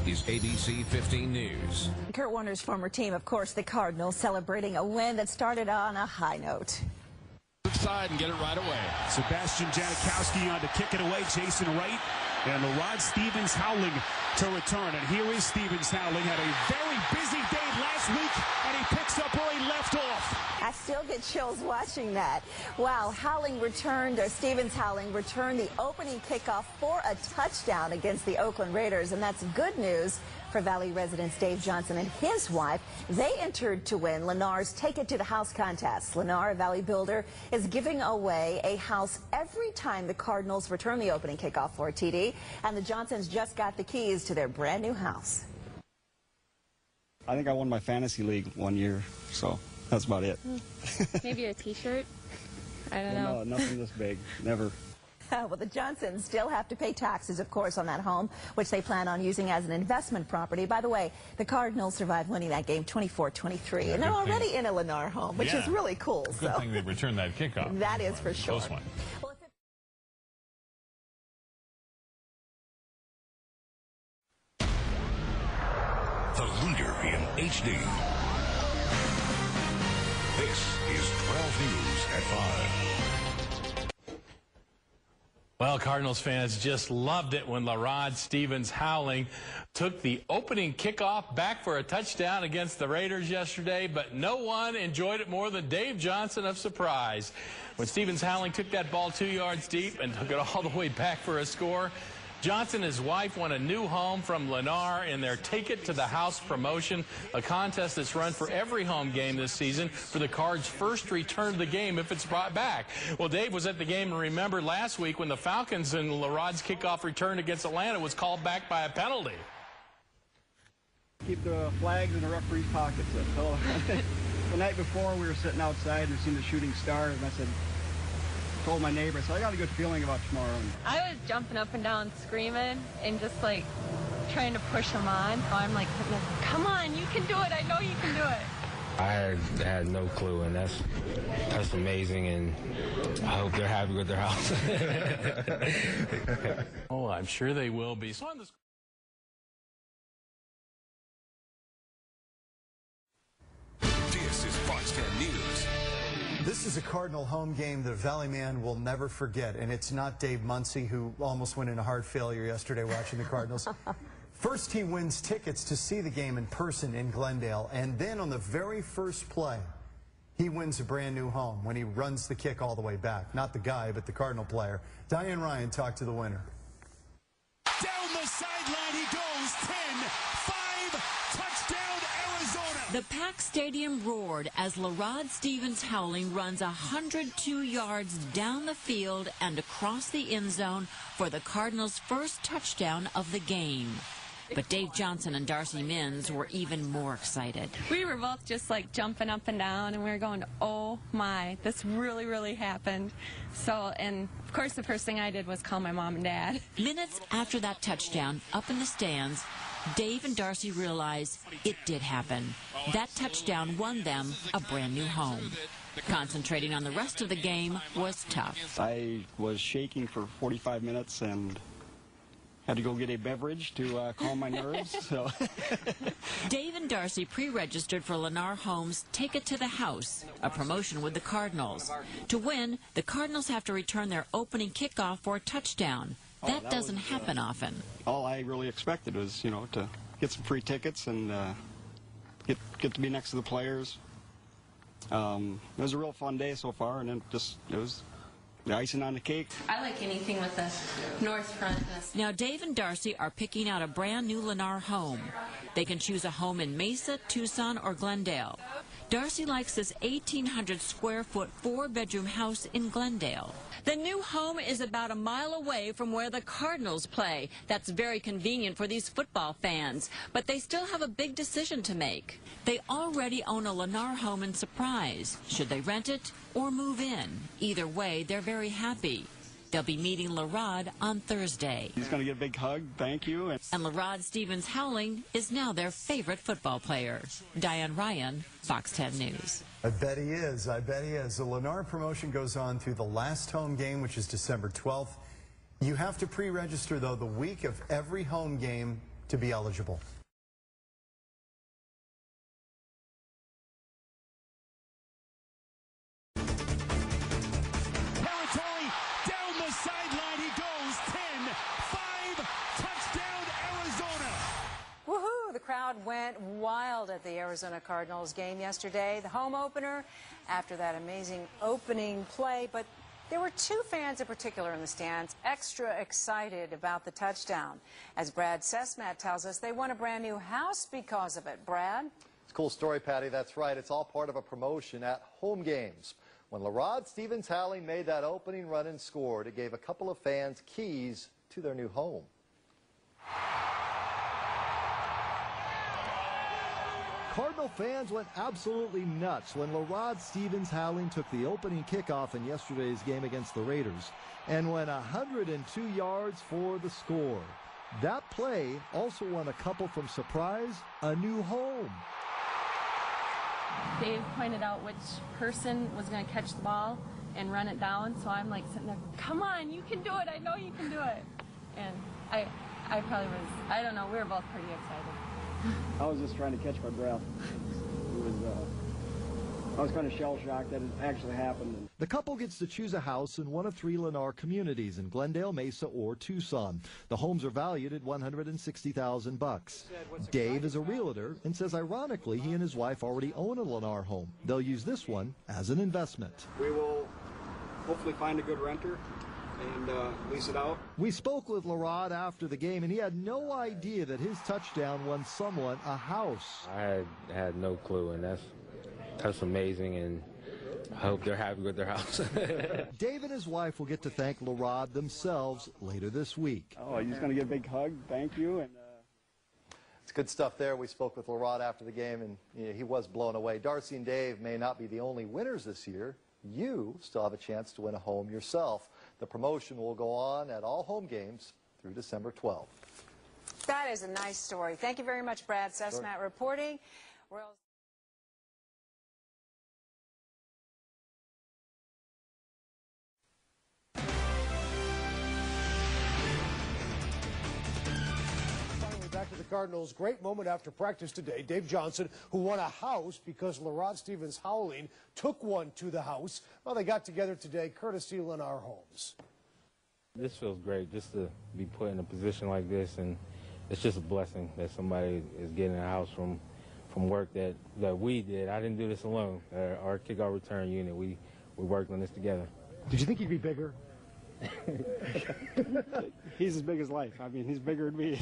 is ABC 15 News. Kurt Warner's former team, of course, the Cardinals, celebrating a win that started on a high note. Side and get it right away. Sebastian Janikowski on to kick it away. Jason Wright and Rod Stevens Howling to return. And here is Stevens Howling. Had a very busy day last week, and he picks up where he left off. I still get chills watching that. Wow, Stevens Howling returned the opening kickoff for a touchdown against the Oakland Raiders, and that's good news for Valley residents Dave Johnson and his wife. They entered to win Lennar's Take It to the House contest. Lennar, a Valley builder, is giving away a house every time the Cardinals return the opening kickoff for a TD, and the Johnsons just got the keys to their brand new house. I think I won my fantasy league one year, so that's about it. Maybe a t-shirt? I don't know. No, nothing this big. Never. Well, the Johnsons still have to pay taxes, of course, on that home, which they plan on using as an investment property. By the way, the Cardinals survived winning that game 24-23, and they're already in a Lennar home, which is really cool. Good thing they returned that kickoff. That is for sure. Close one. Well, The leader in HD. This is 12 News at 5. Well, Cardinals fans just loved it when Rod Stevens Howling took the opening kickoff back for a touchdown against the Raiders yesterday, but no one enjoyed it more than Dave Johnson of Surprise. When Stevens Howling took that ball 2 yards deep and took it all the way back for a score, Johnson and his wife won a new home from Lennar in their Take It to the House promotion, a contest that's run for every home game this season for the Cards' first return to the game if it's brought back. Well, Dave was at the game and remembered last week when the Falcons and Rod's kickoff return against Atlanta was called back by a penalty. Keep the flags in the referee's pockets. So, the night before, we were sitting outside and we seen the shooting stars, and I told my neighbor, so I got a good feeling about tomorrow. I was jumping up and down screaming and just like trying to push him on. So I'm like, come on, you can do it. I know you can do it. I had no clue, and that's amazing, and I hope they're happy with their house. Oh, I'm sure they will be. So on this This is Fox 10 News. This is a Cardinal home game that a Valley man will never forget, and it's not Dave Muncy, who almost went into heart failure yesterday watching the Cardinals. First, he wins tickets to see the game in person in Glendale, and then on the very first play, he wins a brand new home when he runs the kick all the way back. Not the guy, but the Cardinal player. Diane Ryan talked to the winner. Down the sideline he goes, 10-5, touchdown Arizona. The packed stadium roared as Rod Stevens Howling runs 102 yards down the field and across the end zone for the Cardinals' first touchdown of the game. But Dave Johnson and Darcy Minns were even more excited. We were both just like jumping up and down, and we were going, oh my, this really, really happened. So, and of course the first thing I did was call my mom and dad. Minutes after that touchdown, up in the stands, Dave and Darcy realized it did happen. That touchdown won them a brand new home. Concentrating on the rest of the game was tough. I was shaking for 45 minutes and had to go get a beverage to calm my nerves. So. Dave and Darcy pre-registered for Lennar Homes' Take It to the House, a promotion with the Cardinals. To win, the Cardinals have to return their opening kickoff for a touchdown. That doesn't happen often. All I really expected was, to get some free tickets and get to be next to the players. It was a real fun day so far, and it was the icing on the cake. I like anything with the north front. Now Dave and Darcy are picking out a brand new Lennar home. They can choose a home in Mesa, Tucson, or Glendale. Darcy likes this 1,800 square foot 4-bedroom house in Glendale. The new home is about a mile away from where the Cardinals play. That's very convenient for these football fans. But they still have a big decision to make. They already own a Lennar home in Surprise. Should they rent it or move in? Either way, they're very happy. They'll be meeting Rod on Thursday. He's going to get a big hug, thank you. And Rod Stevens Howling is now their favorite football player. Diane Ryan, Fox 10 News. I bet he is. I bet he is. The Lennar promotion goes on through the last home game, which is December 12th. You have to pre-register, though, the week of every home game to be eligible. Territory down the sideline he goes. 10-5 touchdown Arizona. Woohoo! The crowd went wild at the Arizona Cardinals game yesterday, the home opener, after that amazing opening play. But there were two fans in particular in the stands extra excited about the touchdown. As Brad Sesmat tells us, they won a brand new house because of it. Brad? It's a cool story, Patty. That's right. It's all part of a promotion at home games. When Lerod Stevens-Howling made that opening run and scored, it gave a couple of fans keys to their new home. Cardinal fans went absolutely nuts when Lerod Stevens-Howling took the opening kickoff in yesterday's game against the Raiders and went 102 yards for the score. That play also won a couple from surprise a new home. Dave pointed out which person was going to catch the ball and run it down, so I'm like sitting there, come on, you can do it, I know you can do it. And I probably was, I don't know, we were both pretty excited. I was just trying to catch my breath. I was kind of shell-shocked that it actually happened. The couple gets to choose a house in one of 3 Lennar communities in Glendale, Mesa, or Tucson. The homes are valued at $160,000. Dave is a realtor and says ironically he and his wife already own a Lennar home. They'll use this one as an investment. We will hopefully find a good renter and lease it out. We spoke with Lerod after the game, and he had no idea that his touchdown won someone a house. I had no clue, and that's amazing, and I hope they're happy with their house. Dave and his wife will get to thank Lerod themselves later this week. Oh, you're just going to get a big hug. Thank you. And It's good stuff there. We spoke with Lerod after the game, and he was blown away. Darcy and Dave may not be the only winners this year. You still have a chance to win a home yourself. The promotion will go on at all home games through December 12th. That is a nice story. Thank you very much, Brad Sesmat, reporting. Back to the Cardinals. Great moment after practice today. Dave Johnson, who won a house because Lerod Stevens-Howling took one to the house. Well, they got together today, courtesy Lennar Homes. This feels great just to be put in a position like this, and it's just a blessing that somebody is getting a house from work that we did. I didn't do this alone. Our kickoff return unit, we worked on this together. Did you think he'd be bigger? he's as big as life. I mean, he's bigger than me.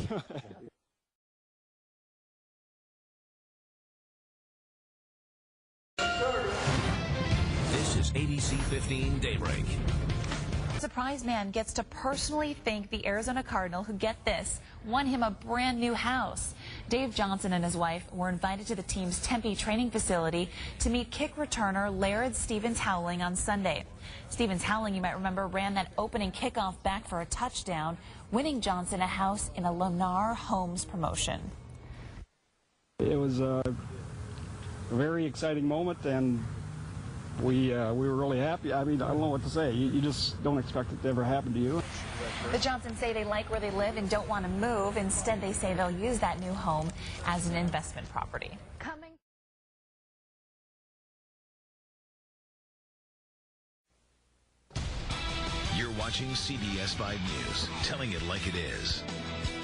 This is ABC 15 Daybreak. Surprise man gets to personally thank the Arizona Cardinal who, get this, won him a brand new house. Dave Johnson and his wife were invited to the team's Tempe training facility to meet kick returner Lerod Stevens-Howling on Sunday. Stevens-Howling, you might remember, ran that opening kickoff back for a touchdown, winning Johnson a house in a Lennar Homes promotion. It was a very exciting moment, and we were really happy. I mean, I don't know what to say. You just don't expect it to ever happen to you. The Johnsons say they like where they live and don't want to move. Instead, they say they'll use that new home as an investment property. You're watching CBS 5 News, telling it like it is.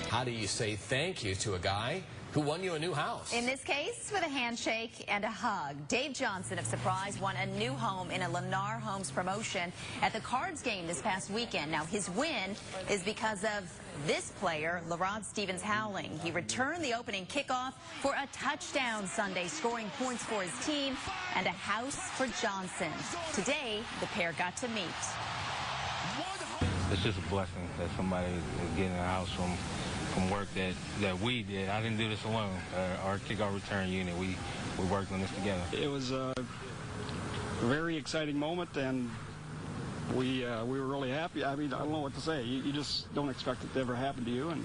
How do you say thank you to a guy who won you a new house? In this case, with a handshake and a hug. Dave Johnson of Surprise won a new home in a Lennar Homes promotion at the Cards game this past weekend. Now, his win is because of this player, Lerod Stevens-Howling. He returned the opening kickoff for a touchdown Sunday, scoring points for his team and a house for Johnson. Today, the pair got to meet. It's just a blessing that somebody is getting a house from work that we did. I didn't do this alone. Our kickoff return unit, we worked on this together. It was a very exciting moment, and we were really happy. I mean, I don't know what to say. You just don't expect it to ever happen to you. And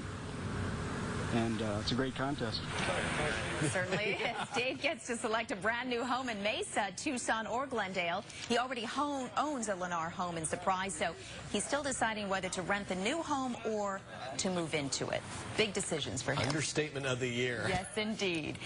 and it's a great contest. Certainly is. Dave gets to select a brand new home in Mesa, Tucson, or Glendale. He already owns a Lennar home in Surprise, so he's still deciding whether to rent the new home or to move into it. Big decisions for him. Understatement of the year. Yes, indeed.